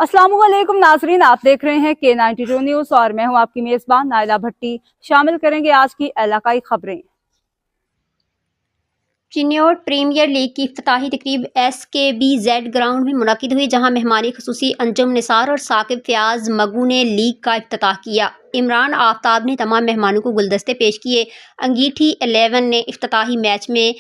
अस्सलामुअलैकुम नाजरीन, आप देख रहे हैं K92 न्यूज और मैं हूं आपकी मेजबान नाइला भट्टी। शामिल करेंगे आज की इलाकाई खबरें। चिन्योट प्रीमियर लीग की इफ्तिताही तकरीब SKBZ ग्राउंड में मुनक़िद हुई, जहां मेहमानी ख़ुसूसी अंजुम निसार और साकिब फ़याज़ मगू ने लीग का इफ्तिताह किया। इमरान आफ्ताब ने तमाम मेहमानों को गुलदस्ते पेश किए। अंगीठी 11 ने इफ्तिताही मैच में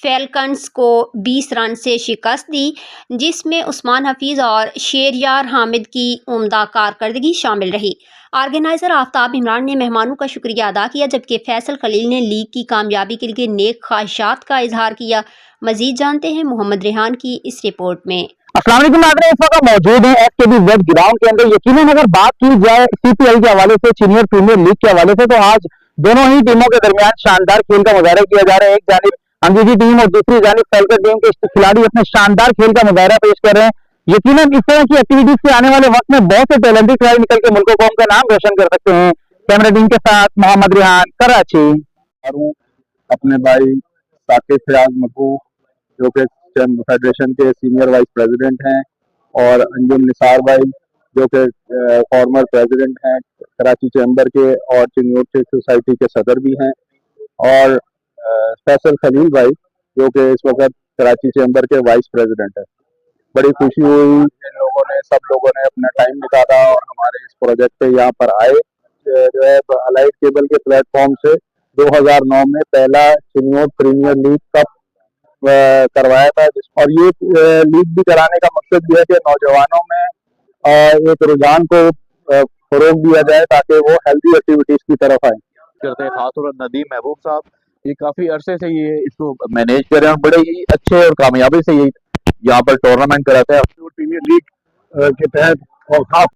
फैल्कन्स को 20 रन से शिकस्त दी, जिसमें उस्मान हफीज़ और शेरयार हामिद की उम्दा कारकर्दगी शामिल रही। ऑर्गेनाइज़र आफ्ताब इमरान ने मेहमानों का शुक्रिया अदा किया, जबकि फैसल खलील ने लीग की कामयाबी के लिए नेक ख्वाहिशात का इजहार किया। मजीद जानते हैं मोहम्मद रेहान की इस रिपोर्ट में। अस्सलाम वालेकुम नाज़रीन, इस वक्त मौजूद है SKBZ ग्राउंड के अंदर। यकीनन अगर बात की जाए CPL के हवाले से, सीनियर प्रीमियर लीग के हवाले से, तो आज दोनों ही टीमों के दरमियान शानदार खेल का मुजाहरा किया जा रहा है। एक जानिब अंगीठी टीम और दूसरी जानिब फैल्कन टीम के खिलाड़ी अपने शानदार खेल का मुजाहरा पेश कर रहे हैं। यकीनन इस तरह की एक्टिविटीज से आने वाले वक्त में बहुत से टैलेंटेड खिलाड़ी निकल के मुल्क कौम का नाम रोशन कर सकते हैं। कैमरा टीम के साथ मोहम्मद रेहान, कराची। अपने भाई साकिब फ़याज़ मगू जो कि फेडरेशन के सीनियर वाइस प्रेसिडेंट हैं, और अंजुम निसार भाई जो कि फॉर्मर प्रेसिडेंट हैं कराची चैम्बर के और चिन्योट सोसाइटी के सदर भी हैं, और फैसल खलील भाई जो कि इस वक्त कराची चैम्बर के वाइस प्रेसिडेंट हैं। बड़ी खुशी हुई इन सब लोगों ने अपना टाइम निकाला और हमारे इस प्रोजेक्ट पे यहाँ पर आए। जो है अलाइड केबल के प्लेटफॉर्म से 2009 में पहला चिन्योट प्रीमियर लीग कप करवाया था, और ये लीग भी कराने का मकसद ये है कि नौजवानों में एक रुझान को फरोग दिया जाए ताकि वो हेल्दी एक्टिविटीज की तरफ आए। करते हैं खासतौर पर नदीम महबूब साहब, ये काफी अरसे से ये इसको मैनेज कर रहे हैं, बड़े ही अच्छे और कामयाबी से ये यहाँ पर टूर्नामेंट कराते हैं। प्रीमियर लीग के तहत और खास